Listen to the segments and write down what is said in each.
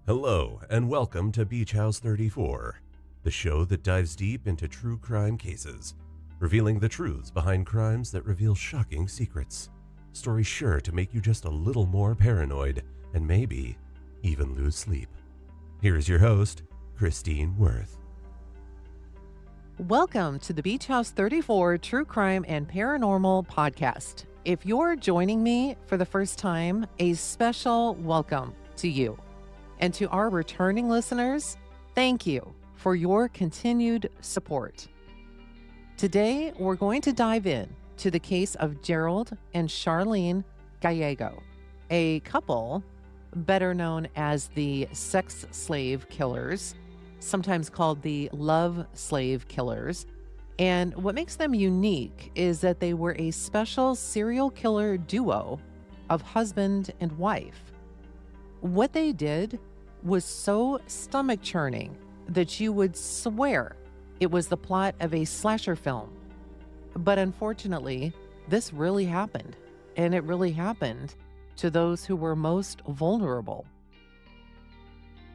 Hello, and welcome to Beach House 34, the show that dives deep into true crime cases, revealing the truths behind crimes that reveal shocking secrets. Stories sure to make you just a little more paranoid and maybe even lose sleep. Here's your host, Christine Worth. Welcome to the Beach House 34 True Crime and Paranormal Podcast. If you're joining me for the first time, a special welcome to you. And to our returning listeners, thank you for your continued support. Today, we're going to dive in to the case of Gerald and Charlene Gallego, a couple better known as the sex slave killers, sometimes called the love slave killers. And what makes them unique is that they were a special serial killer duo of husband and wife. What they did was so stomach-churning that you would swear it was the plot of a slasher film. But unfortunately, this really happened, and it really happened to those who were most vulnerable.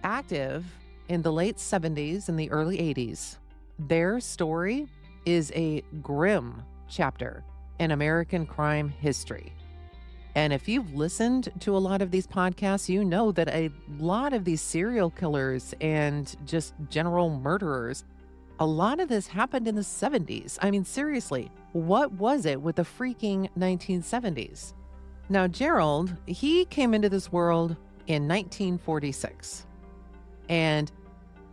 Active in the late 70s and the early 80s, their story is a grim chapter in American crime history. And if you've listened to a lot of these podcasts, you know that a lot of these serial killers and just general murderers, a lot of this happened in the 70s. I mean, seriously, what was it with the freaking 1970s? Now, Gerald, he came into this world in 1946. And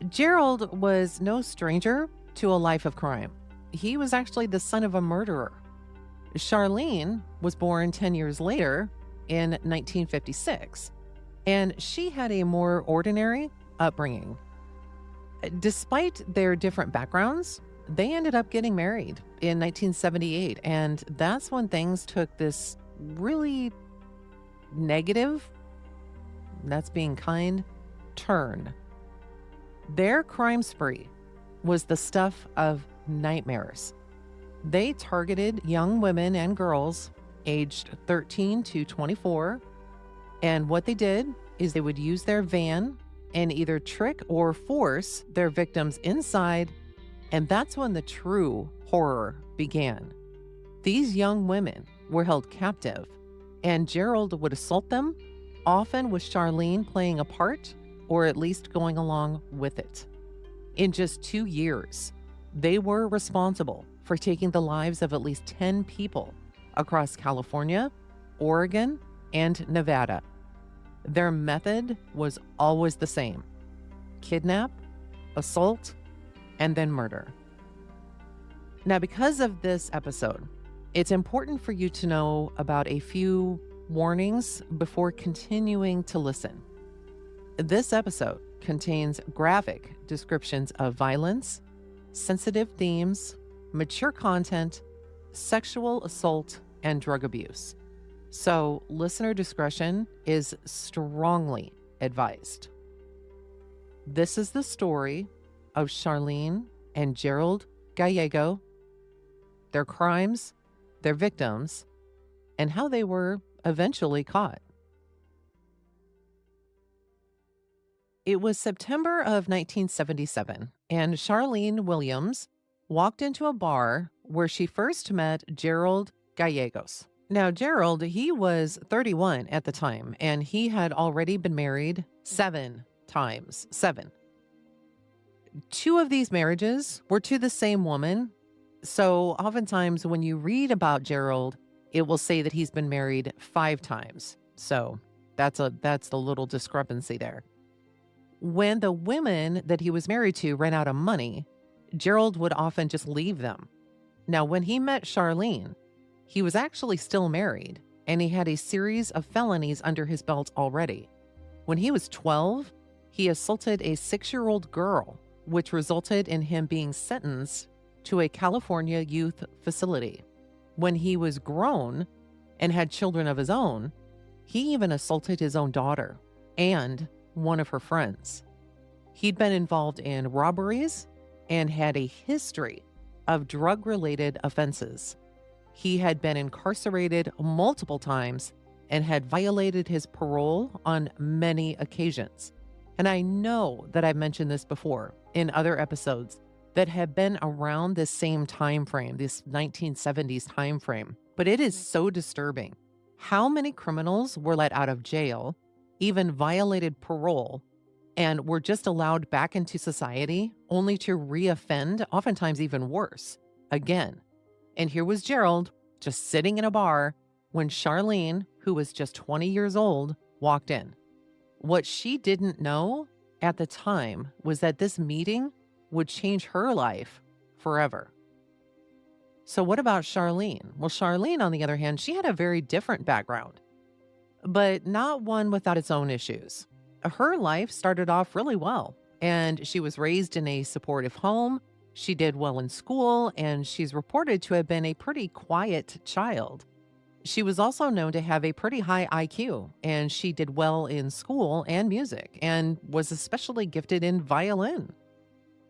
Gerald was no stranger to a life of crime. He was actually the son of a murderer. Charlene was born 10 years later in 1956, and she had a more ordinary upbringing. Despite their different backgrounds, they ended up getting married in 1978, and that's when things took this really negative, that's being kind, turn. Their crime spree was the stuff of nightmares. They targeted young women and girls aged 13 to 24. And what they did is they would use their van and either trick or force their victims inside. And that's when the true horror began. These young women were held captive, and Gerald would assault them, often with Charlene playing a part or at least going along with it. In just 2 years, they were responsible for taking the lives of at least 10 people across California, Oregon, and Nevada. Their method was always the same: kidnap, assault, and then murder. Now, because of this episode, it's important for you to know about a few warnings before continuing to listen. This episode contains graphic descriptions of violence, sensitive themes, mature content, sexual assault, and drug abuse. So listener discretion is strongly advised. This is the story of Charlene and Gerald Gallego, their crimes, their victims, and how they were eventually caught. It was September of 1977, and Charlene Williams walked into a bar where she first met Gerald Gallegos. Now, Gerald, he was 31 at the time, and he had already been married 7 times. 7. 2 of these marriages were to the same woman. So oftentimes when you read about Gerald, it will say that he's been married 5 times. So that's the little discrepancy there. When the women that he was married to ran out of money, Gerald would often just leave them. Now, when he met Charlene, he was actually still married, and he had a series of felonies under his belt already. When he was 12, he assaulted a 6-year-old girl, which resulted in him being sentenced to a California youth facility. When he was grown and had children of his own, he even assaulted his own daughter and one of her friends. He'd been involved in robberies and had a history of drug-related offenses. He had been incarcerated multiple times and had violated his parole on many occasions. And I know that I've mentioned this before in other episodes that have been around this same time frame, this 1970s time frame. But it is so disturbing how many criminals were let out of jail, even violated parole, and were just allowed back into society only to reoffend, oftentimes even worse, again. And here was Gerald just sitting in a bar when Charlene, who was just 20 years old, walked in. What she didn't know at the time was that this meeting would change her life forever. So what about Charlene? Well, Charlene, on the other hand, she had a very different background, but not one without its own issues. Her life started off really well, and she was raised in a supportive home. She did well in school, and she's reported to have been a pretty quiet child. She was also known to have a pretty high IQ, and she did well in school and music, and was especially gifted in violin.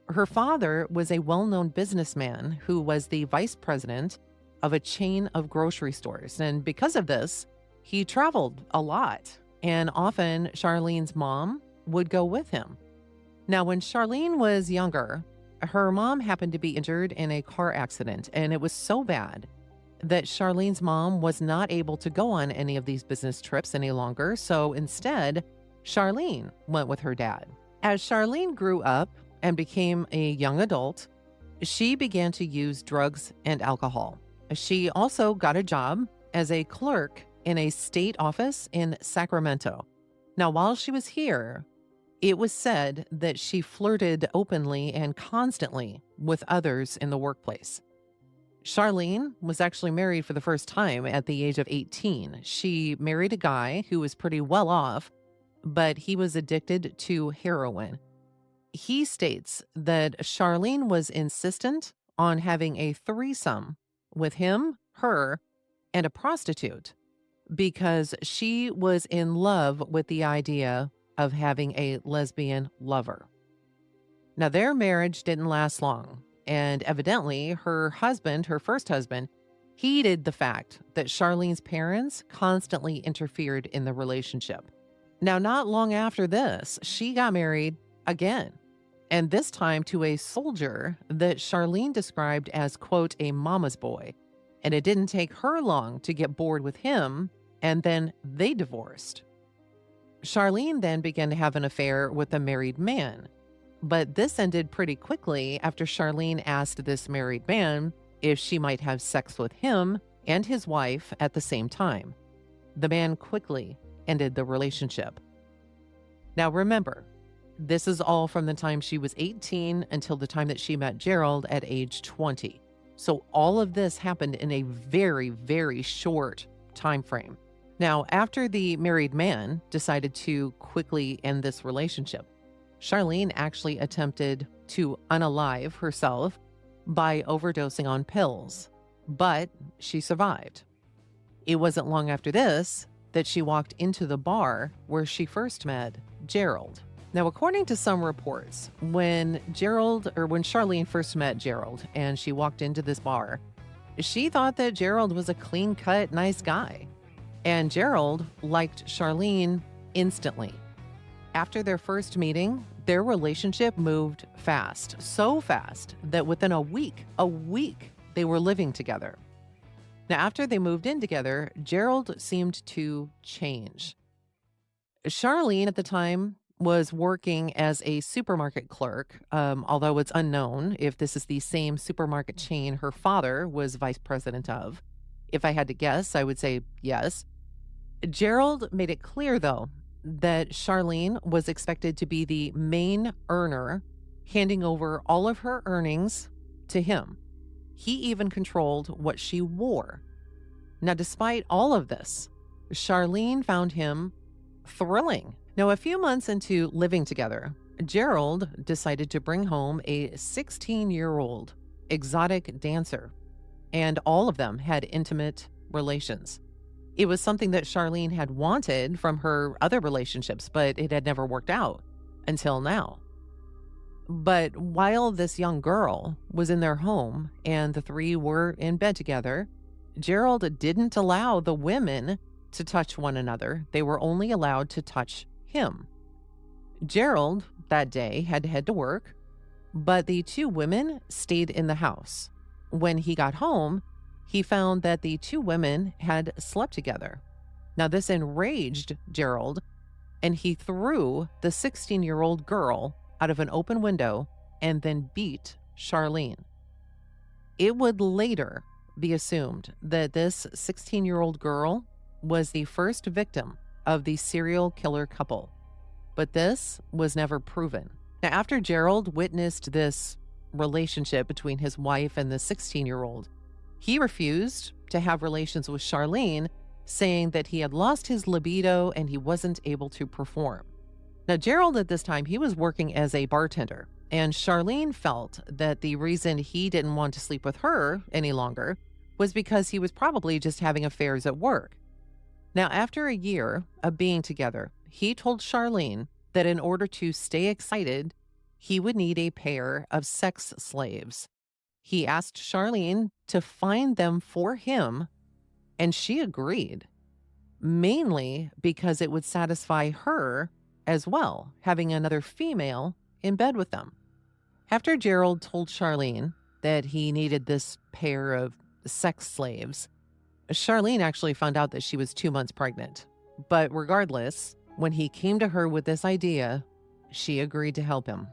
Her father was a well-known businessman who was the vice president of a chain of grocery stores. And because of this, he traveled a lot. And often Charlene's mom would go with him. Now, when Charlene was younger, her mom happened to be injured in a car accident. And it was so bad that Charlene's mom was not able to go on any of these business trips any longer. So instead, Charlene went with her dad. As Charlene grew up and became a young adult, she began to use drugs and alcohol. She also got a job as a clerk in a state office in Sacramento. Now, while she was here, it was said that she flirted openly and constantly with others in the workplace. Charlene was actually married for the first time at the age of 18. She married a guy who was pretty well off, but he was addicted to heroin. He states that Charlene was insistent on having a threesome with him, her, and a prostitute because she was in love with the idea of having a lesbian lover. Now, their marriage didn't last long, and evidently her husband, her first husband, heeded the fact that Charlene's parents constantly interfered in the relationship. Now, not long after this, she got married again, and this time to a soldier that Charlene described as, quote, a mama's boy. And it didn't take her long to get bored with him, and then they divorced. Charlene then began to have an affair with a married man, but this ended pretty quickly after Charlene asked this married man if she might have sex with him and his wife at the same time. The man quickly ended the relationship. Now remember, this is all from the time she was 18 until the time that she met Gerald at age 20. So all of this happened in a very, very short time frame. Now, after the married man decided to quickly end this relationship, Charlene actually attempted to unalive herself by overdosing on pills, but she survived. It wasn't long after this that she walked into the bar where she first met Gerald. Now, according to some reports, when Charlene first met Gerald and she walked into this bar, she thought that Gerald was a clean-cut, nice guy. And Gerald liked Charlene instantly. After their first meeting, their relationship moved fast, so fast that within a week, they were living together. Now, after they moved in together, Gerald seemed to change. Charlene at the time was working as a supermarket clerk, although it's unknown if this is the same supermarket chain her father was vice president of. If I had to guess, I would say yes. Gerald made it clear, though, that Charlene was expected to be the main earner, handing over all of her earnings to him. He even controlled what she wore. Now, despite all of this, Charlene found him thrilling. Now, a few months into living together, Gerald decided to bring home a 16-year-old exotic dancer, and all of them had intimate relations. It was something that Charlene had wanted from her other relationships, but it had never worked out until now. But while this young girl was in their home and the three were in bed together, Gerald didn't allow the women to touch one another. They were only allowed to touch him. Gerald that day had to head to work, but the two women stayed in the house. When he got home, he found that the two women had slept together. Now, this enraged Gerald, and he threw the 16-year-old girl out of an open window and then beat Charlene. It would later be assumed that this 16-year-old girl was the first victim of the serial killer couple, but this was never proven. Now, after Gerald witnessed this relationship between his wife and the 16-year-old, he refused to have relations with Charlene, saying that he had lost his libido and he wasn't able to perform. Now, Gerald at this time, he was working as a bartender, and Charlene felt that the reason he didn't want to sleep with her any longer was because he was probably just having affairs at work. Now, after a year of being together, he told Charlene that in order to stay excited, he would need a pair of sex slaves. He asked Charlene to find them for him, and she agreed, mainly because it would satisfy her as well, having another female in bed with them. After Gerald told Charlene that he needed this pair of sex slaves, Charlene actually found out that she was 2 months pregnant. But regardless, when he came to her with this idea, she agreed to help him.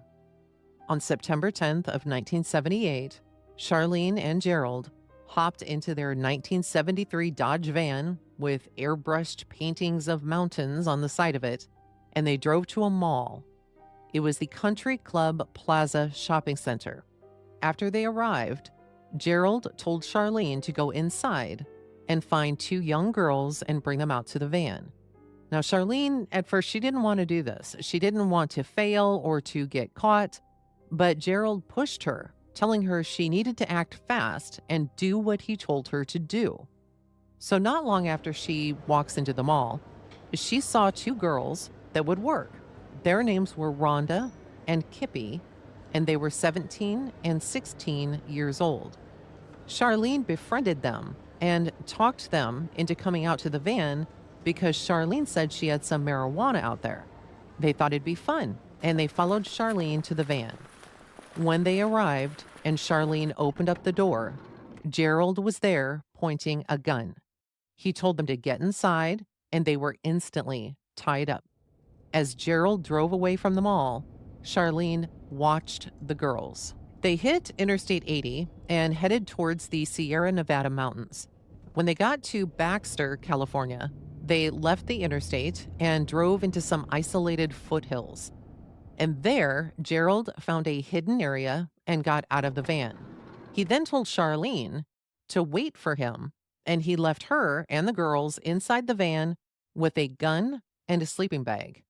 On September 10th of 1978, Charlene and Gerald hopped into their 1973 Dodge van with airbrushed paintings of mountains on the side of it, and they drove to a mall. It was the Country Club Plaza Shopping Center. After they arrived, Gerald told Charlene to go inside and find two young girls and bring them out to the van. Now, Charlene, at first, she didn't want to do this. She didn't want to fail or to get caught, but Gerald pushed her, telling her she needed to act fast and do what he told her to do. So not long after she walks into the mall, she saw two girls that would work. Their names were Rhonda and Kippy, and they were 17 and 16 years old. Charlene befriended them and talked them into coming out to the van because Charlene said she had some marijuana out there. They thought it'd be fun, and they followed Charlene to the van. When they arrived and Charlene opened up the door, Gerald was there pointing a gun. He told them to get inside, and they were instantly tied up. As Gerald drove away from the mall, Charlene watched the girls. They hit Interstate 80 and headed towards the Sierra Nevada mountains. When they got to Baxter, California, they left the interstate and drove into some isolated foothills. And there, Gerald found a hidden area and got out of the van. He then told Charlene to wait for him, and he left her and the girls inside the van with a gun and a sleeping bag.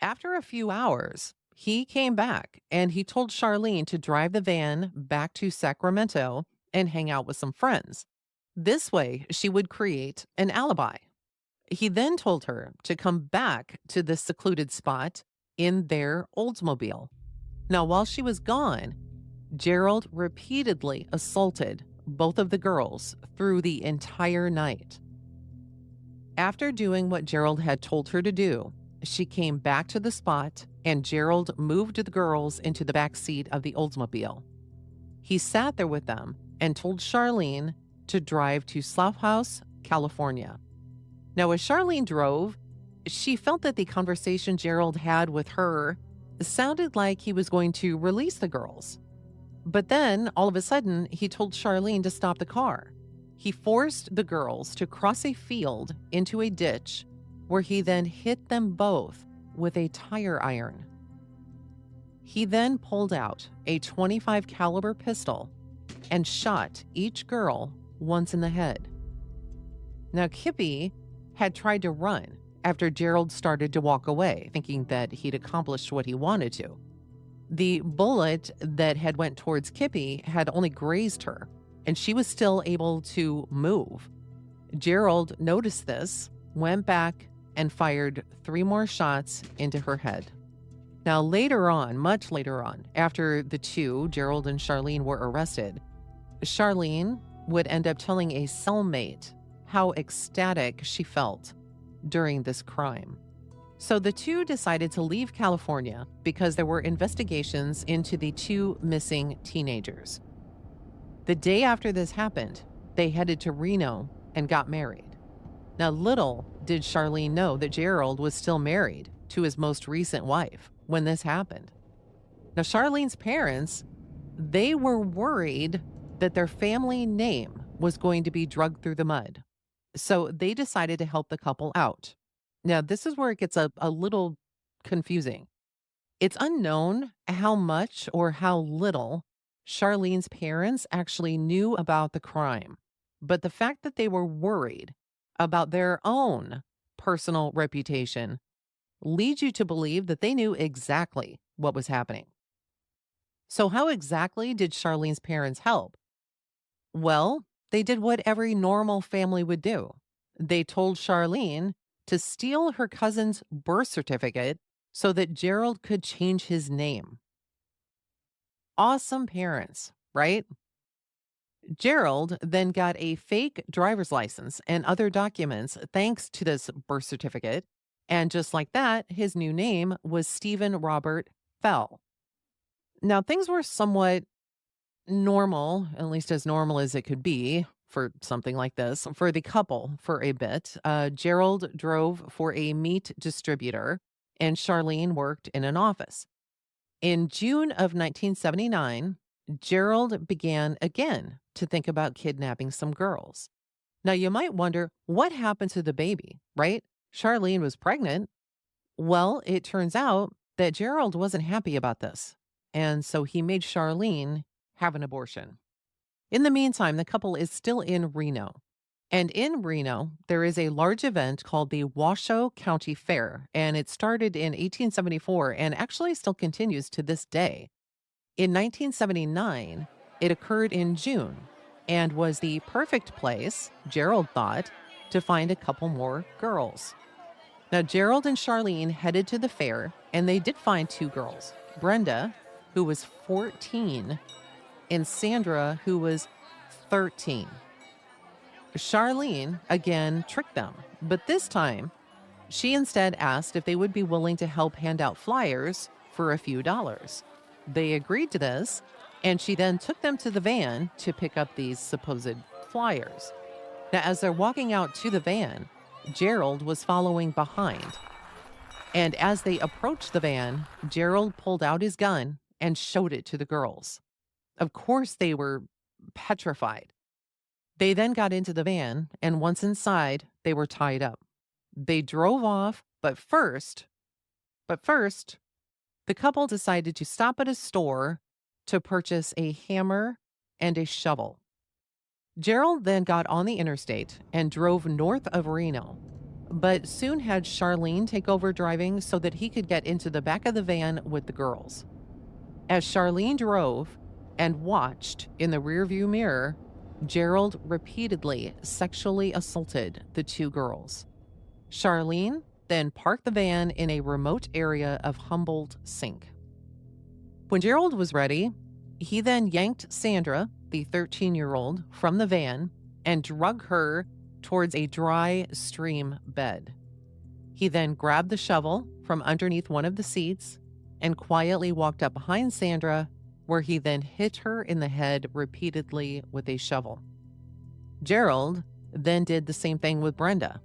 After a few hours, he came back and he told Charlene to drive the van back to Sacramento and hang out with some friends. This way, she would create an alibi. He then told her to come back to the secluded spot in their Oldsmobile. Now, while she was gone, Gerald repeatedly assaulted both of the girls through the entire night. After doing what Gerald had told her to do, she came back to the spot and Gerald moved the girls into the back seat of the Oldsmobile. He sat there with them and told Charlene to drive to Slough House, California. Now, as Charlene drove, she felt that the conversation Gerald had with her sounded like he was going to release the girls. But then, all of a sudden, he told Charlene to stop the car. He forced the girls to cross a field into a ditch where he then hit them both with a tire iron. He then pulled out a .25 caliber pistol and shot each girl once in the head. Now, Kippy had tried to run after Gerald started to walk away, thinking that he'd accomplished what he wanted to. The bullet that had went towards Kippy had only grazed her, and she was still able to move. Gerald noticed this, went back, and fired 3 more shots into her head. Now, later on, much later on, after the two, Gerald and Charlene, were arrested, Charlene would end up telling a cellmate how ecstatic she felt during this crime. So the two decided to leave California because there were investigations into the two missing teenagers. The day after this happened, they headed to Reno and got married. Now, little did Charlene know that Gerald was still married to his most recent wife when this happened. Now, Charlene's parents, they were worried that their family name was going to be dragged through the mud. So they decided to help the couple out. Now, this is where it gets a little confusing. It's unknown how much or how little Charlene's parents actually knew about the crime, but the fact that they were worried about their own personal reputation leads you to believe that they knew exactly what was happening. So, how exactly did Charlene's parents help? Well, they did what every normal family would do. They told Charlene to steal her cousin's birth certificate so that Gerald could change his name. Awesome parents, right? Gerald then got a fake driver's license and other documents thanks to this birth certificate. And just like that, his new name was Stephen Robert Fell. Now, things were somewhat normal, at least as normal as it could be for something like this, for the couple for a bit. Gerald drove for a meat distributor, and Charlene worked in an office. In June of 1979, Gerald began again to think about kidnapping some girls. Now, you might wonder what happened to the baby, right? Charlene was pregnant. Well, it turns out that Gerald wasn't happy about this. And so he made Charlene have an abortion. In the meantime, the couple is still in Reno. And in Reno, there is a large event called the Washoe County Fair, and it started in 1874 and actually still continues to this day. In 1979, it occurred in June and was the perfect place, Gerald thought, to find a couple more girls. Now, Gerald and Charlene headed to the fair, and they did find two girls, Brenda, who was 14, and Sandra, who was 13. Charlene again tricked them, but this time she instead asked if they would be willing to help hand out flyers for a few dollars. They agreed to this, and she then took them to the van to pick up these supposed flyers. Now, as they're walking out to the van, Gerald was following behind. And as they approached the van, Gerald pulled out his gun and showed it to the girls. Of course, they were petrified. They then got into the van, and once inside, they were tied up. They drove off, but first, the couple decided to stop at a store to purchase a hammer and a shovel. Gerald then got on the interstate and drove north of Reno, but soon had Charlene take over driving so that he could get into the back of the van with the girls. As Charlene drove and watched in the rearview mirror, Gerald repeatedly sexually assaulted the two girls. Charlene then parked the van in a remote area of Humboldt Sink. When Gerald was ready, he then yanked Sandra, the 13-year-old, from the van and drug her towards a dry stream bed. He then grabbed the shovel from underneath one of the seats and quietly walked up behind Sandra, where he then hit her in the head repeatedly with a shovel. Gerald then did the same thing with Brenda,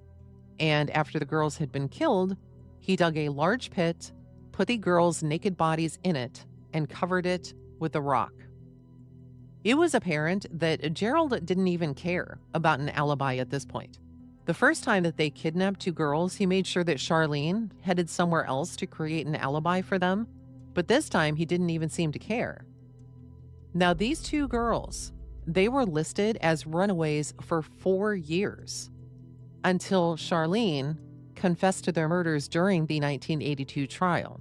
and after the girls had been killed, he dug a large pit, put the girls' naked bodies in it, and covered it with a rock. It was apparent that Gerald didn't even care about an alibi at this point. The first time that they kidnapped two girls, he made sure that Charlene headed somewhere else to create an alibi for them, but this time he didn't even seem to care. Now, these two girls, they were listed as runaways for 4 years until Charlene confessed to their murders during the 1982 trial.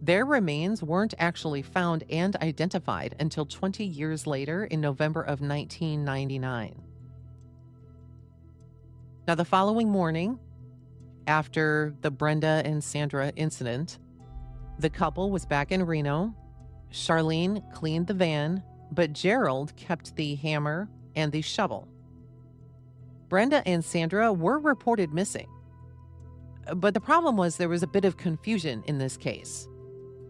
Their remains weren't actually found and identified until 20 years later in November of 1999. Now, the following morning, after the Brenda and Sandra incident, the couple was back in Reno. Charlene cleaned the van, but Gerald kept the hammer and the shovel. Brenda and Sandra were reported missing. But the problem was there was a bit of confusion in this case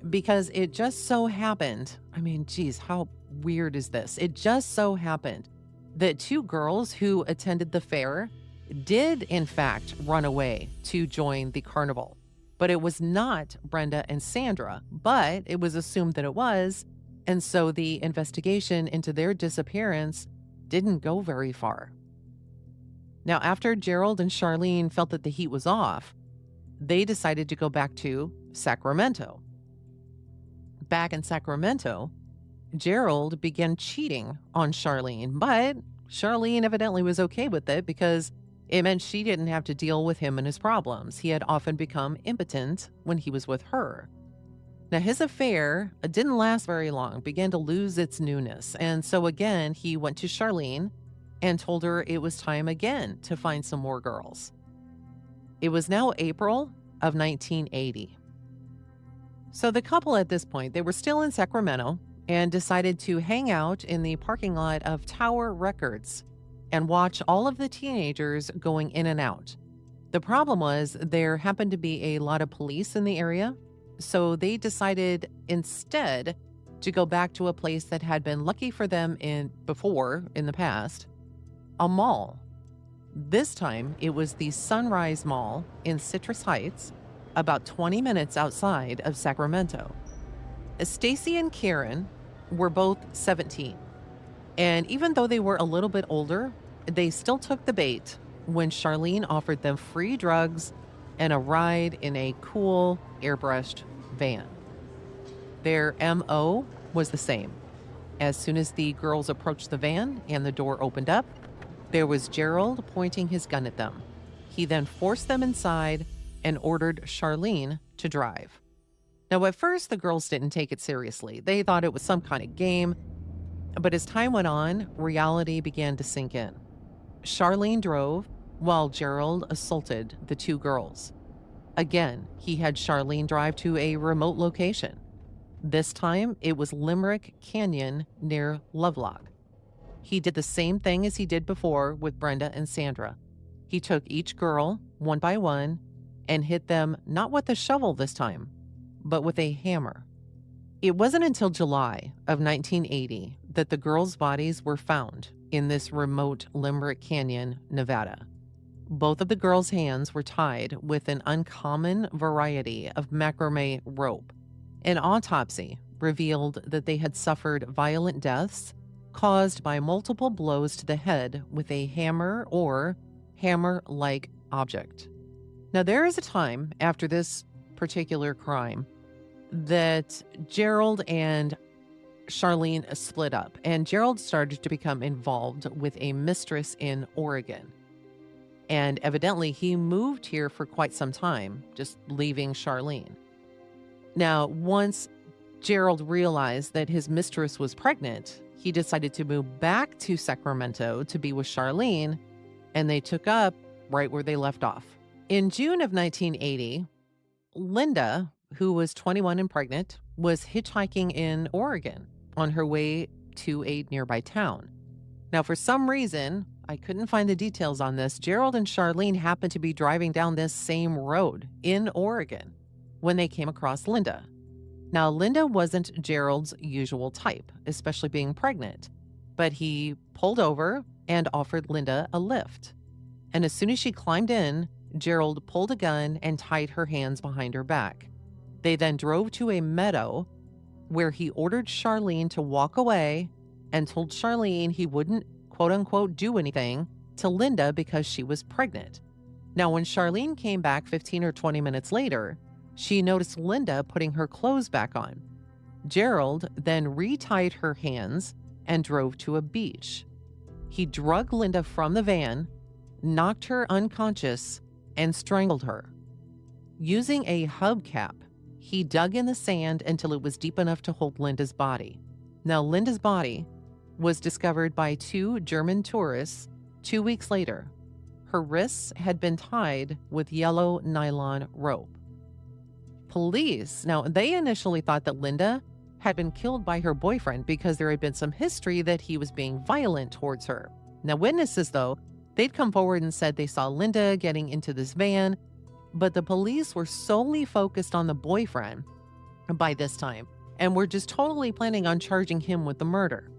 because it just so happened, I mean, geez, how weird is this? It just so happened that two girls who attended the fair did, in fact, run away to join the carnival. But it was not Brenda and Sandra, but it was assumed that it was. And so the investigation into their disappearance didn't go very far. Now, after Gerald and Charlene felt that the heat was off, they decided to go back to Sacramento. Back in Sacramento, Gerald began cheating on Charlene, but Charlene evidently was okay with it because it meant she didn't have to deal with him and his problems. He had often become impotent when he was with her. Now, his affair didn't last very long, began to lose its newness. And so again, he went to Charlene and told her it was time again to find some more girls. It was now April of 1980. So the couple at this point, they were still in Sacramento and decided to hang out in the parking lot of Tower Records and watch all of the teenagers going in and out. The problem was there happened to be a lot of police in the area, so they decided instead to go back to a place that had been lucky for them in the past, a mall. This time it was the Sunrise Mall in Citrus Heights, about 20 minutes outside of Sacramento. Stacy and Karen were both 17. And even though they were a little bit older, they still took the bait when Charlene offered them free drugs and a ride in a cool, airbrushed van. Their MO was the same. As soon as the girls approached the van and the door opened up, there was Gerald pointing his gun at them. He then forced them inside and ordered Charlene to drive. Now, at first, the girls didn't take it seriously. They thought it was some kind of game. But as time went on, reality began to sink in. Charlene drove while Gerald assaulted the two girls. Again, he had Charlene drive to a remote location. This time, it was Limerick Canyon near Lovelock. He did the same thing as he did before with Brenda and Sandra. He took each girl, one by one, and hit them not with a shovel this time, but with a hammer. It wasn't until July of 1980 that the girls' bodies were found in this remote Limerick Canyon, Nevada. Both of the girls' hands were tied with an uncommon variety of macrame rope. An autopsy revealed that they had suffered violent deaths caused by multiple blows to the head with a hammer or hammer-like object. Now, there is a time after this particular crime that Gerald and Charlene split up, and Gerald started to become involved with a mistress in Oregon. And evidently, he moved here for quite some time, just leaving Charlene. Now, once Gerald realized that his mistress was pregnant, he decided to move back to Sacramento to be with Charlene, and they took up right where they left off. In June of 1980, Linda, who was 21 and pregnant, was hitchhiking in Oregon on her way to a nearby town. Now, for some reason, I couldn't find the details on this, Gerald and Charlene happened to be driving down this same road in Oregon when they came across Linda. Now, Linda wasn't Gerald's usual type, especially being pregnant, but he pulled over and offered Linda a lift. And as soon as she climbed in, Gerald pulled a gun and tied her hands behind her back. They then drove to a meadow where he ordered Charlene to walk away and told Charlene he wouldn't, quote unquote, do anything to Linda because she was pregnant. Now, when Charlene came back 15 or 20 minutes later, she noticed Linda putting her clothes back on. Gerald then retied her hands and drove to a beach. He drug Linda from the van, knocked her unconscious, and strangled her. Using a hubcap, he dug in the sand until it was deep enough to hold Linda's body. Now, Linda's body was discovered by two German tourists 2 weeks later. Her wrists had been tied with yellow nylon rope. Police, now, they initially thought that Linda had been killed by her boyfriend because there had been some history that he was being violent towards her. Now, witnesses, though, they'd come forward and said they saw Linda getting into this van But the police were solely focused on the boyfriend by this time and were just totally planning on charging him with the murder.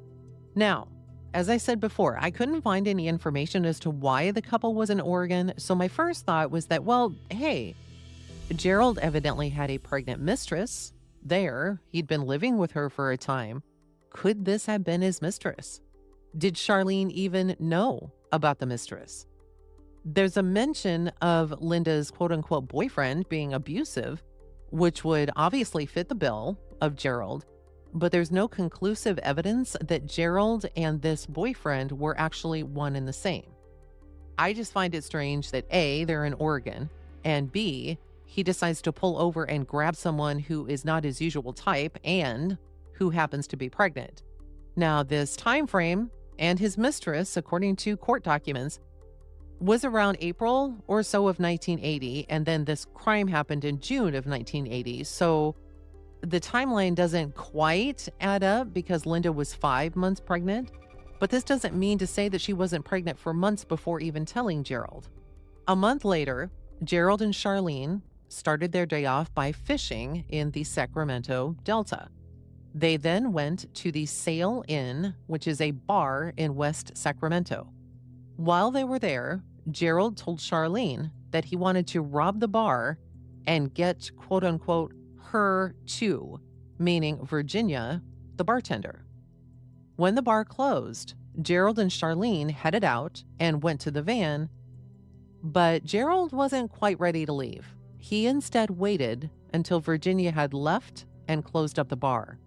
Now, as I said before, I couldn't find any information as to why the couple was in Oregon, so my first thought was that, well, hey, Gerald evidently had a pregnant mistress there. He'd been living with her for a time. Could this have been his mistress? Did Charlene even know about the mistress? There's a mention of Linda's quote-unquote boyfriend being abusive, which would obviously fit the bill of Gerald, but there's no conclusive evidence that Gerald and this boyfriend were actually one and the same. I just find it strange that A, they're in Oregon, and B, he decides to pull over and grab someone who is not his usual type and who happens to be pregnant. Now, this time frame and his mistress, according to court documents, was around April or so of 1980, and then this crime happened in June of 1980. So the timeline doesn't quite add up because Linda was 5 months pregnant, but this doesn't mean to say that she wasn't pregnant for months before even telling Gerald. A month later, Gerald and Charlene started their day off by fishing in the Sacramento Delta. They then went to the Sail Inn, which is a bar in West Sacramento. While they were there, Gerald told Charlene that he wanted to rob the bar and get, quote unquote, her too, meaning Virginia, the bartender. When the bar closed, Gerald and Charlene headed out and went to the van, but Gerald wasn't quite ready to leave. He instead waited until Virginia had left and closed up the bar.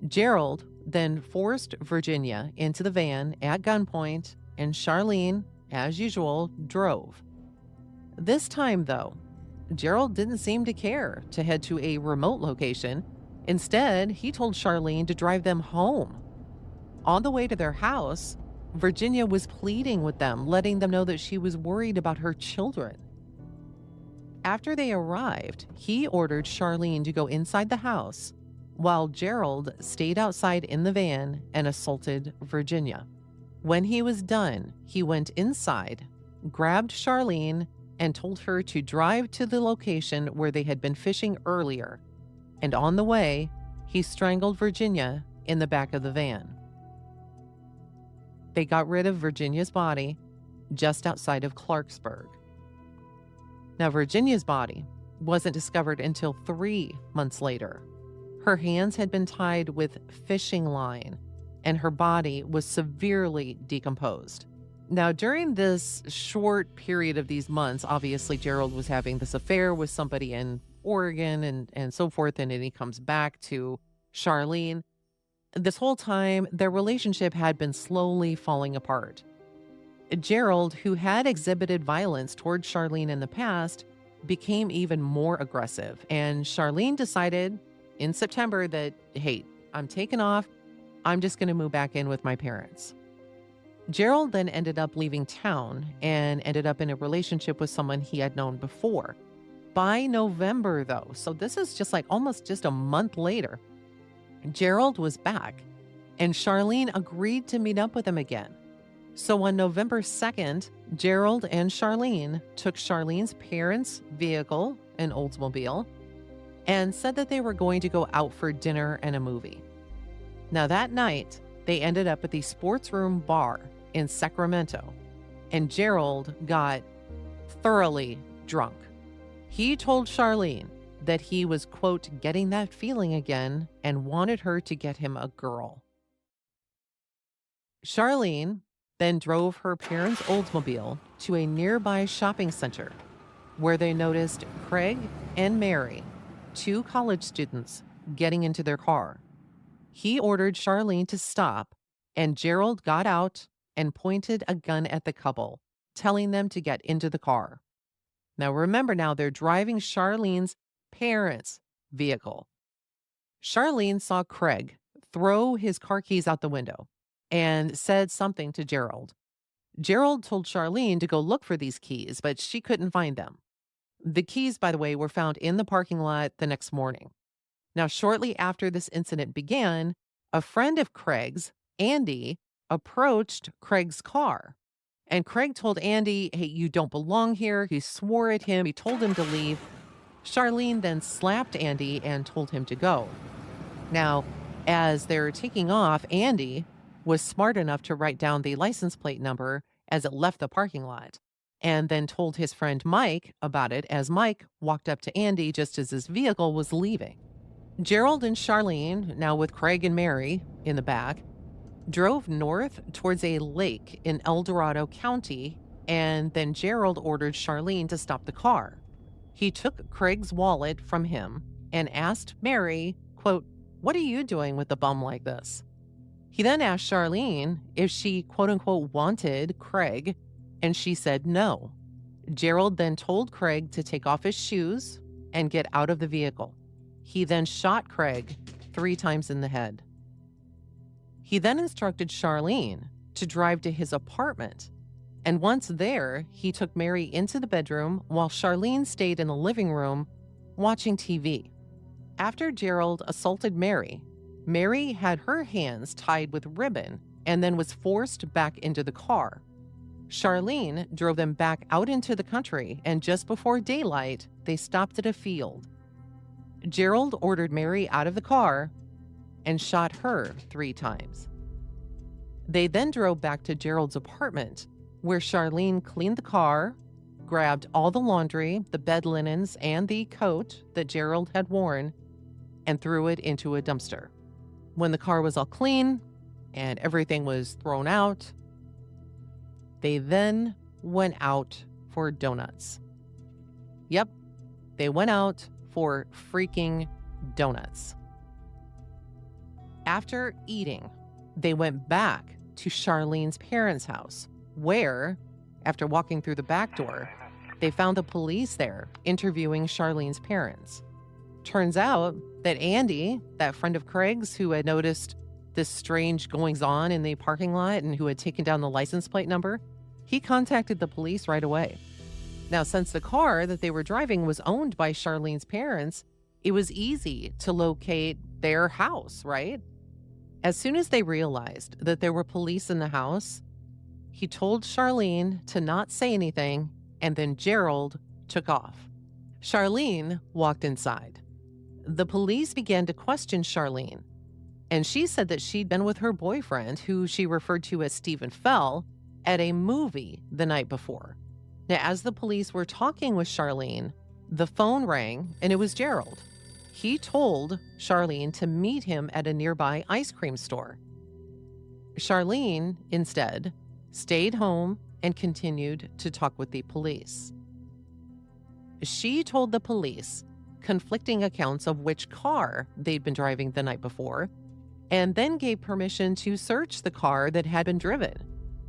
Gerald then forced Virginia into the van at gunpoint, and Charlene, as usual, drove. This time, though, Gerald didn't seem to care to head to a remote location. Instead, he told Charlene to drive them home. On the way to their house, Virginia was pleading with them, letting them know that she was worried about her children. After they arrived, he ordered Charlene to go inside the house, while Gerald stayed outside in the van and assaulted Virginia. When he was done, he went inside, grabbed Charlene, and told her to drive to the location where they had been fishing earlier. And on the way, he strangled Virginia in the back of the van. They got rid of Virginia's body just outside of Clarksburg. Now, Virginia's body wasn't discovered until 3 months later. Her hands had been tied with fishing line, and her body was severely decomposed. Now, during this short period of these months, obviously Gerald was having this affair with somebody in Oregon and so forth, and then he comes back to Charlene. This whole time, their relationship had been slowly falling apart. Gerald, who had exhibited violence toward Charlene in the past, became even more aggressive, and Charlene decided in September that, hey, I'm taking off. I'm just going to move back in with my parents. Gerald then ended up leaving town and ended up in a relationship with someone he had known before. By November, though, so this is just like almost just a month later, Gerald was back, and Charlene agreed to meet up with him again. So on November 2nd, Gerald and Charlene took Charlene's parents' vehicle, an Oldsmobile, and said that they were going to go out for dinner and a movie. Now that night, they ended up at the Sports Room Bar in Sacramento, and Gerald got thoroughly drunk. He told Charlene that he was, quote, getting that feeling again and wanted her to get him a girl. Charlene then drove her parents' Oldsmobile to a nearby shopping center where they noticed Craig and Mary, 2 college students, getting into their car. He ordered Charlene to stop, and Gerald got out and pointed a gun at the couple, telling them to get into the car. Now remember, they're driving Charlene's parents' vehicle. Charlene saw Craig throw his car keys out the window and said something to Gerald. Gerald told Charlene to go look for these keys, but she couldn't find them. The keys, by the way, were found in the parking lot the next morning. Now, shortly after this incident began, a friend of Craig's, Andy, approached Craig's car. And Craig told Andy, hey, you don't belong here. He swore at him. He told him to leave. Charlene then slapped Andy and told him to go. Now, as they're taking off, Andy was smart enough to write down the license plate number as it left the parking lot, and then told his friend Mike about it as Mike walked up to Andy just as his vehicle was leaving. Gerald and Charlene, now with Craig and Mary in the back, drove north towards a lake in El Dorado County, and then Gerald ordered Charlene to stop the car. He took Craig's wallet from him and asked Mary, quote, "What are you doing with a bum like this?" He then asked Charlene if she, quote unquote, wanted Craig, and she said no. Gerald then told Craig to take off his shoes and get out of the vehicle. He then shot Craig 3 times in the head. He then instructed Charlene to drive to his apartment. And once there, he took Mary into the bedroom while Charlene stayed in the living room watching TV. After Gerald assaulted Mary, Mary had her hands tied with ribbon and then was forced back into the car. Charlene drove them back out into the country, and just before daylight, they stopped at a field. Gerald ordered Mary out of the car and shot her 3 times. They then drove back to Gerald's apartment, where Charlene cleaned the car, grabbed all the laundry, the bed linens, and the coat that Gerald had worn, and threw it into a dumpster. When the car was all clean and everything was thrown out, they then went out for donuts. Yep, they went out for freaking donuts. After eating, they went back to Charlene's parents' house, where, after walking through the back door, they found the police there interviewing Charlene's parents. Turns out that Andy, that friend of Craig's who had noticed this strange goings-on in the parking lot and who had taken down the license plate number, he contacted the police right away. Now, since the car that they were driving was owned by Charlene's parents, it was easy to locate their house, right? As soon as they realized that there were police in the house, he told Charlene to not say anything, and then Gerald took off. Charlene walked inside. The police began to question Charlene, and she said that she'd been with her boyfriend, who she referred to as Stephen Fell, at a movie the night before. Now, as the police were talking with Charlene, the phone rang, and it was Gerald. He told Charlene to meet him at a nearby ice cream store. Charlene, instead, stayed home and continued to talk with the police. She told the police conflicting accounts of which car they'd been driving the night before, and then gave permission to search the car that had been driven.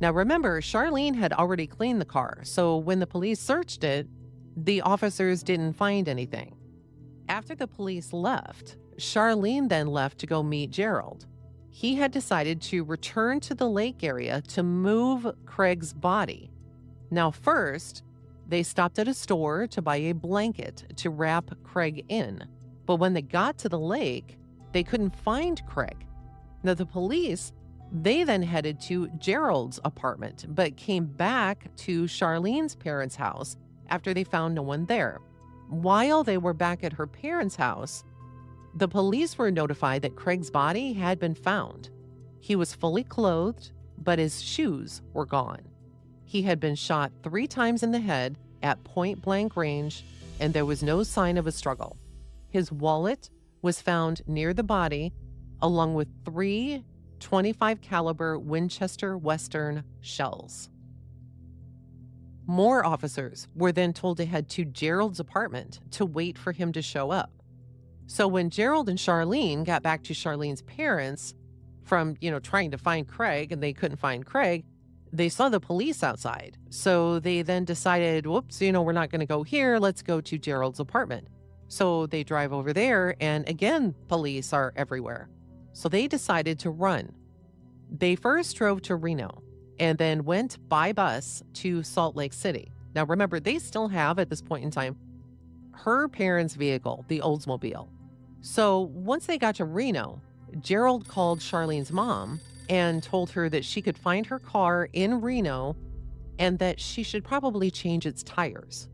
Now remember, Charlene had already cleaned the car, so when the police searched it, the officers didn't find anything. After the police left, Charlene then left to go meet Gerald. He had decided to return to the lake area to move Craig's body. Now first, they stopped at a store to buy a blanket to wrap Craig in. But when they got to the lake, they couldn't find Craig. Now the police, they then headed to Gerald's apartment, but came back to Charlene's parents' house after they found no one there. While they were back at her parents' house, the police were notified that Craig's body had been found. He was fully clothed, but his shoes were gone. He had been shot 3 times in the head at point-blank range, and there was no sign of a struggle. His wallet was found near the body, along with 3 .25 caliber Winchester Western shells. More officers were then told to head to Gerald's apartment to wait for him to show up. So when Gerald and Charlene got back to Charlene's parents from, trying to find Craig, and they couldn't find Craig, they saw the police outside. So they then decided, whoops, we're not going to go here. Let's go to Gerald's apartment. So they drive over there, and again, police are everywhere. So they decided to run. They first drove to Reno and then went by bus to Salt Lake City. Now remember, they still have, at this point in time, her parents' vehicle, the Oldsmobile. So once they got to Reno, Gerald called Charlene's mom and told her that she could find her car in Reno and that she should probably change its tires.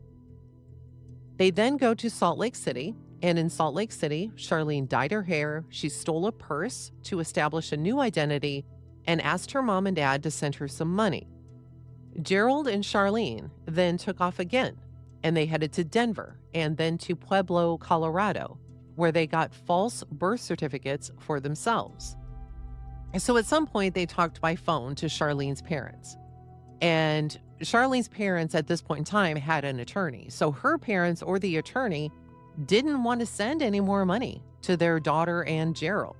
They then go to Salt Lake City, and in Salt Lake City, Charlene dyed her hair, she stole a purse to establish a new identity, and asked her mom and dad to send her some money. Gerald and Charlene then took off again, and they headed to Denver and then to Pueblo, Colorado, where they got false birth certificates for themselves. So at some point, they talked by phone to Charlene's parents. And Charlene's parents at this point in time had an attorney. So her parents or the attorney didn't want to send any more money to their daughter and Gerald.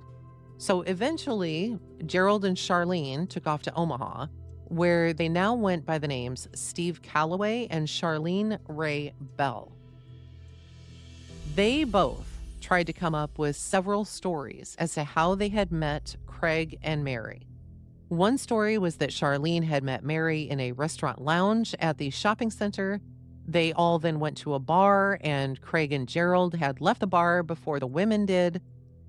So eventually, Gerald and Charlene took off to Omaha, where they now went by the names Steve Calloway and Charlene Ray Bell. They both tried to come up with several stories as to how they had met Craig and Mary. One story was that Charlene had met Mary in a restaurant lounge at the shopping center. They all then went to a bar, and Craig and Gerald had left the bar before the women did.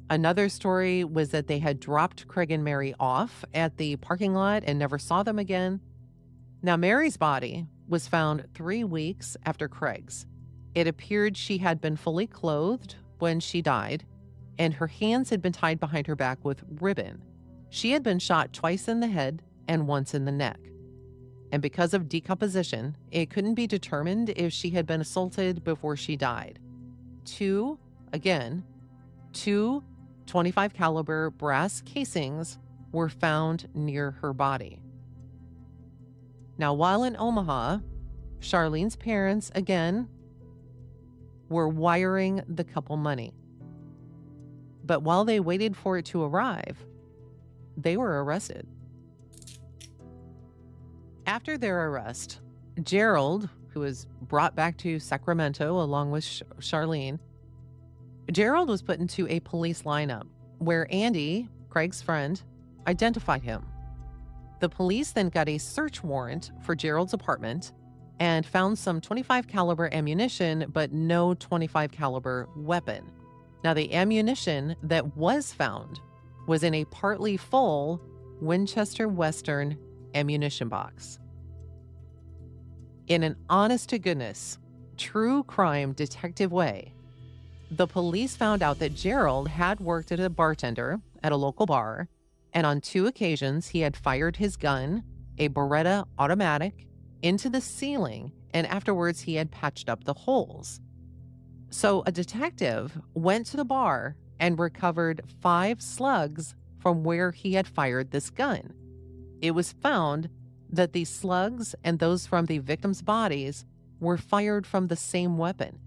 Another story was that they had dropped Craig and Mary off at the parking lot and never saw them again. Now, Mary's body was found 3 weeks after Craig's. It appeared she had been fully clothed when she died, and her hands had been tied behind her back with ribbon. She had been shot twice in the head and once in the neck. And because of decomposition, it couldn't be determined if she had been assaulted before she died. Two 25 caliber brass casings were found near her body. Now, while in Omaha, Charlene's parents again were wiring the couple money. But while they waited for it to arrive, they were arrested. After their arrest, Gerald, who was brought back to Sacramento along with Charlene, Gerald was put into a police lineup where Andy, Craig's friend, identified him. The police then got a search warrant for Gerald's apartment and found some 25 caliber ammunition, but no 25 caliber weapon. Now, the ammunition that was found was in a partly full Winchester Western ammunition box. In an honest-to-goodness, true crime detective way, the police found out that Gerald had worked as a bartender at a local bar, and on 2 occasions he had fired his gun, a Beretta automatic, into the ceiling, and afterwards he had patched up the holes. So a detective went to the bar and recovered 5 slugs from where he had fired this gun. It was found that the slugs and those from the victims' bodies were fired from the same weapon,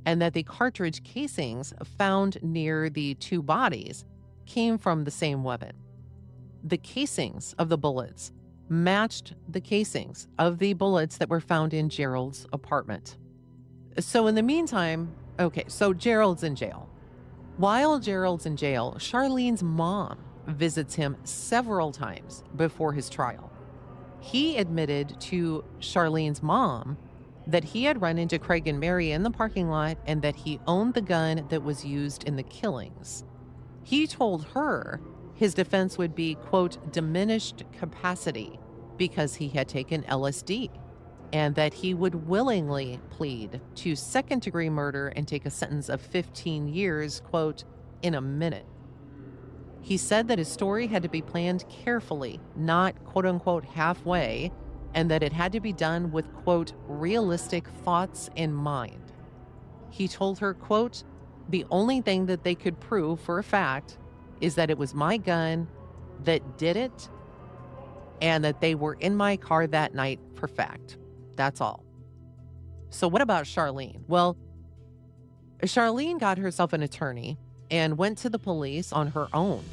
and that the cartridge casings found near the 2 bodies came from the same weapon. The casings of the bullets matched the casings of the bullets that were found in Gerald's apartment. So in the meantime, so Gerald's in jail. While Gerald's in jail, Charlene's mom visits him several times before his trial. He admitted to Charlene's mom that he had run into Craig and Mary in the parking lot and that he owned the gun that was used in the killings. He told her his defense would be, quote, diminished capacity because he had taken LSD, and that he would willingly plead to second-degree murder and take a sentence of 15 years, quote, in a minute. He said that his story had to be planned carefully, not, quote-unquote, halfway, and that it had to be done with, quote, realistic thoughts in mind. He told her, quote, the only thing that they could prove for a fact is that it was my gun that did it and that they were in my car that night for fact. That's all. So what about Charlene? Well, Charlene got herself an attorney and went to the police on her own.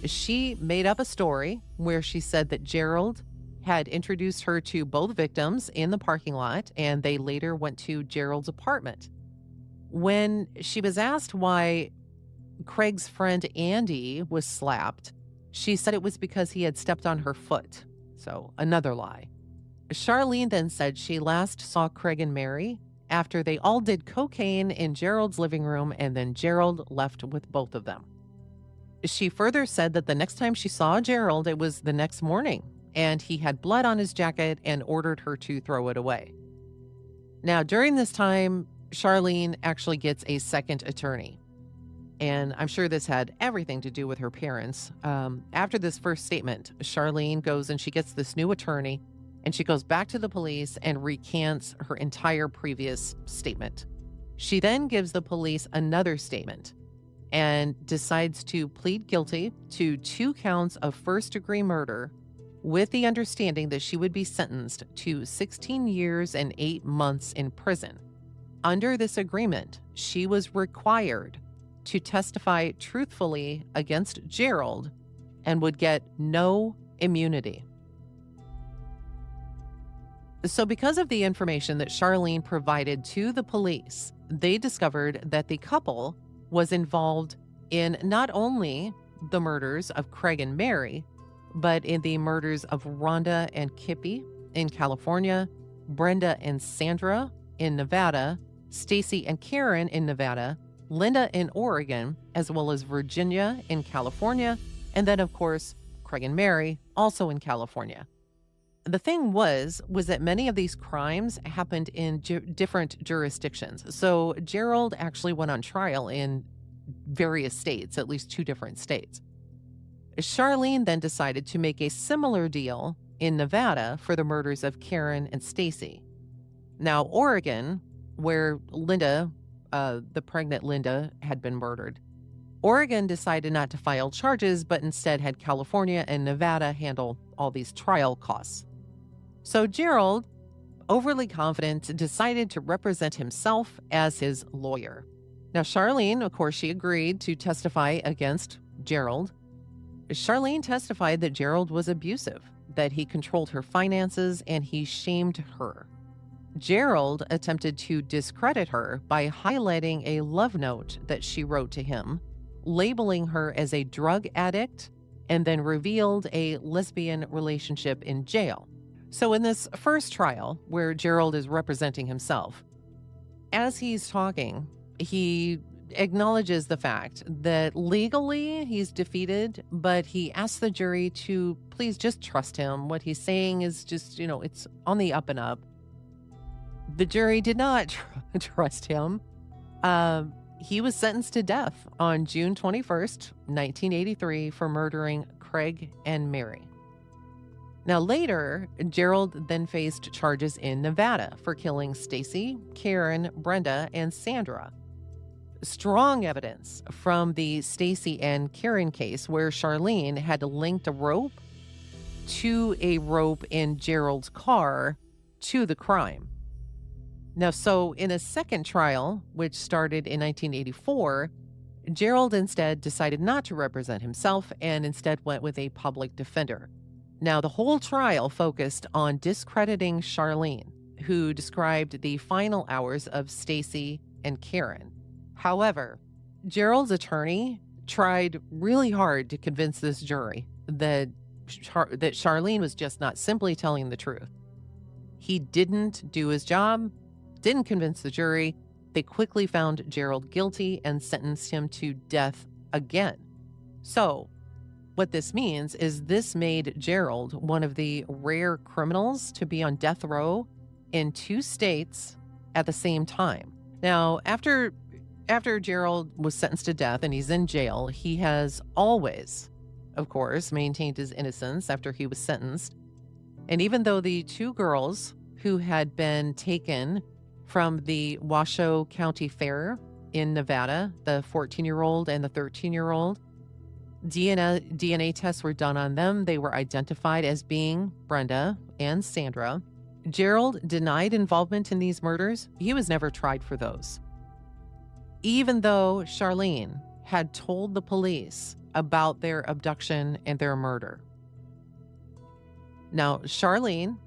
She made up a story where she said that Gerald had introduced her to both victims in the parking lot, and they later went to Gerald's apartment. When she was asked why Craig's friend Andy was slapped, she said it was because he had stepped on her foot. So another lie. Charlene then said she last saw Craig and Mary after they all did cocaine in Gerald's living room, and then Gerald left with both of them. She further said that the next time she saw Gerald, it was the next morning and he had blood on his jacket and ordered her to throw it away. Now, during this time, Charlene actually gets a second attorney. And I'm sure this had everything to do with her parents. After this first statement, Charlene goes and she gets this new attorney, and she goes back to the police and recants her entire previous statement. She then gives the police another statement and decides to plead guilty to 2 counts of first-degree murder with the understanding that she would be sentenced to 16 years and 8 months in prison. Under this agreement, she was required to testify truthfully against Gerald and would get no immunity. So because of the information that Charlene provided to the police, they discovered that the couple was involved in not only the murders of Craig and Mary, but in the murders of Rhonda and Kippy in California, Brenda and Sandra in Nevada, Stacy and Karen in Nevada, Linda in Oregon, as well as Virginia in California, and then, of course, Craig and Mary, also in California. The thing was that many of these crimes happened in different jurisdictions. So Gerald actually went on trial in various states, at least 2 different states. Charlene then decided to make a similar deal in Nevada for the murders of Karen and Stacy. Now, Oregon, where Linda, the pregnant Linda, had been murdered, Oregon decided not to file charges, but instead had California and Nevada handle all these trial costs. So Gerald, overly confident, decided to represent himself as his lawyer. Now, Charlene, of course, she agreed to testify against Gerald. Charlene testified that Gerald was abusive, that he controlled her finances, and he shamed her. Gerald attempted to discredit her by highlighting a love note that she wrote to him, labeling her as a drug addict, and then revealed a lesbian relationship in jail. So in this first trial, where Gerald is representing himself, as he's talking, he acknowledges the fact that legally he's defeated, but he asks the jury to please just trust him. What he's saying is just, it's on the up and up. The jury did not trust him. He was sentenced to death on June 21st, 1983 for murdering Craig and Mary. Now later, Gerald then faced charges in Nevada for killing Stacy, Karen, Brenda, and Sandra. Strong evidence from the Stacy and Karen case where Charlene had linked a rope to a rope in Gerald's car to the crime. Now, so in a second trial, which started in 1984, Gerald instead decided not to represent himself and instead went with a public defender. Now, the whole trial focused on discrediting Charlene, who described the final hours of Stacy and Karen. However, Gerald's attorney tried really hard to convince this jury that Charlene was just not simply telling the truth. He didn't do his job, didn't convince the jury. They quickly found Gerald guilty and sentenced him to death again. So, what this means is this made Gerald one of the rare criminals to be on death row in 2 states at the same time. Now, after Gerald was sentenced to death and he's in jail, he has always, of course, maintained his innocence after he was sentenced. And even though the 2 girls who had been taken from the Washoe County Fair in Nevada, the 14-year-old and the 13-year-old, DNA tests were done on them. They were identified as being Brenda and Sandra. Gerald denied involvement in these murders. He was never tried for those. Even though Charlene had told the police about their abduction and their murder. Now, Charlene,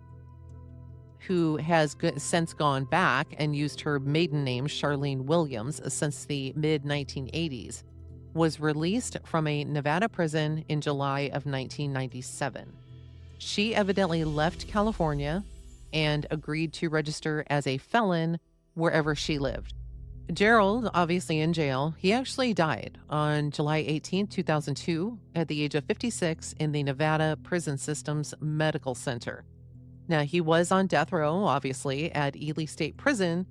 who has since gone back and used her maiden name, Charlene Williams, since the mid-1980s, was released from a Nevada prison in July of 1997. She evidently left California and agreed to register as a felon wherever she lived. Gerald, obviously in jail, he actually died on July 18, 2002, at the age of 56 in the Nevada Prison System's Medical Center. Now, he was on death row, obviously, at Ely State Prison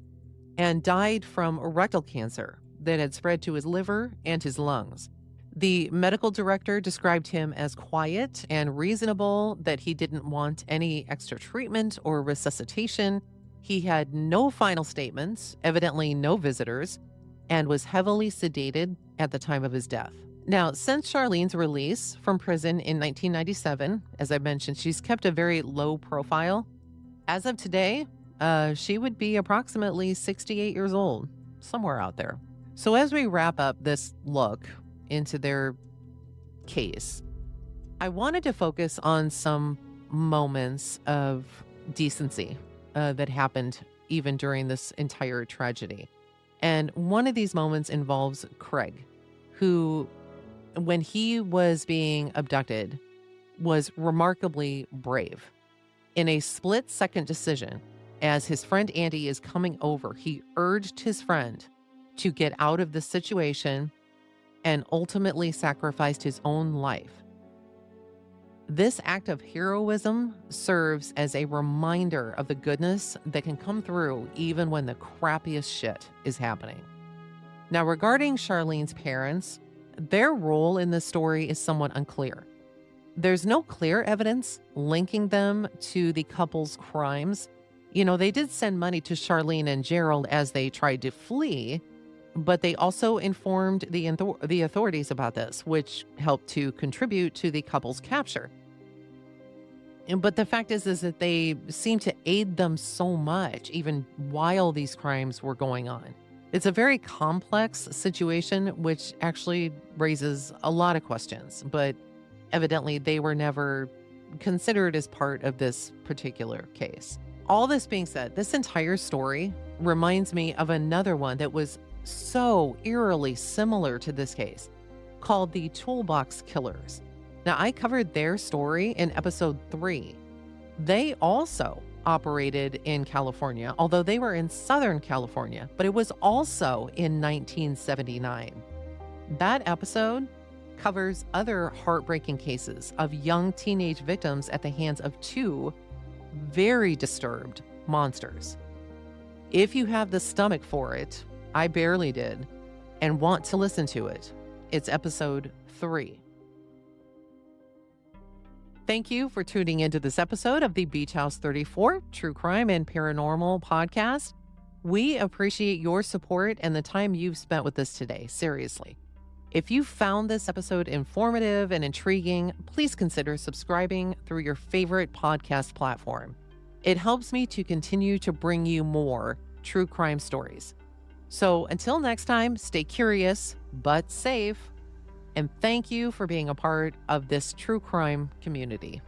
and died from rectal cancer that had spread to his liver and his lungs. The medical director described him as quiet and reasonable, that he didn't want any extra treatment or resuscitation. He had no final statements, evidently no visitors, and was heavily sedated at the time of his death. Now, since Charlene's release from prison in 1997, as I mentioned, she's kept a very low profile. As of today, she would be approximately 68 years old, somewhere out there. So as we wrap up this look into their case, I wanted to focus on some moments of decency that happened even during this entire tragedy. And one of these moments involves Craig, who, when he was being abducted, was remarkably brave. In a split-second decision, as his friend Andy is coming over, he urged his friend to get out of the situation and ultimately sacrificed his own life. This act of heroism serves as a reminder of the goodness that can come through even when the crappiest shit is happening. Now, regarding Charlene's parents, their role in this story is somewhat unclear. There's no clear evidence linking them to the couple's crimes. You know, they did send money to Charlene and Gerald as they tried to flee, but they also informed the authorities about this, which helped to contribute to the couple's capture. But the fact is that they seem to aid them so much, even while these crimes were going on. It's a very complex situation, which actually raises a lot of questions, but evidently they were never considered as part of this particular case. All this being said, this entire story reminds me of another one that was so eerily similar to this case, called the Toolbox Killers. Now, I covered their story in episode 3. They also operated in California, although they were in Southern California, but it was also in 1979. That episode covers other heartbreaking cases of young teenage victims at the hands of 2 very disturbed monsters. If you have the stomach for it, I barely did, and want to listen to it, it's episode 3. Thank you for tuning into this episode of the Beach House 34 True Crime and Paranormal Podcast. We appreciate your support and the time you've spent with us today, seriously. If you found this episode informative and intriguing, please consider subscribing through your favorite podcast platform. It helps me to continue to bring you more true crime stories. So until next time, stay curious but safe, and thank you for being a part of this true crime community.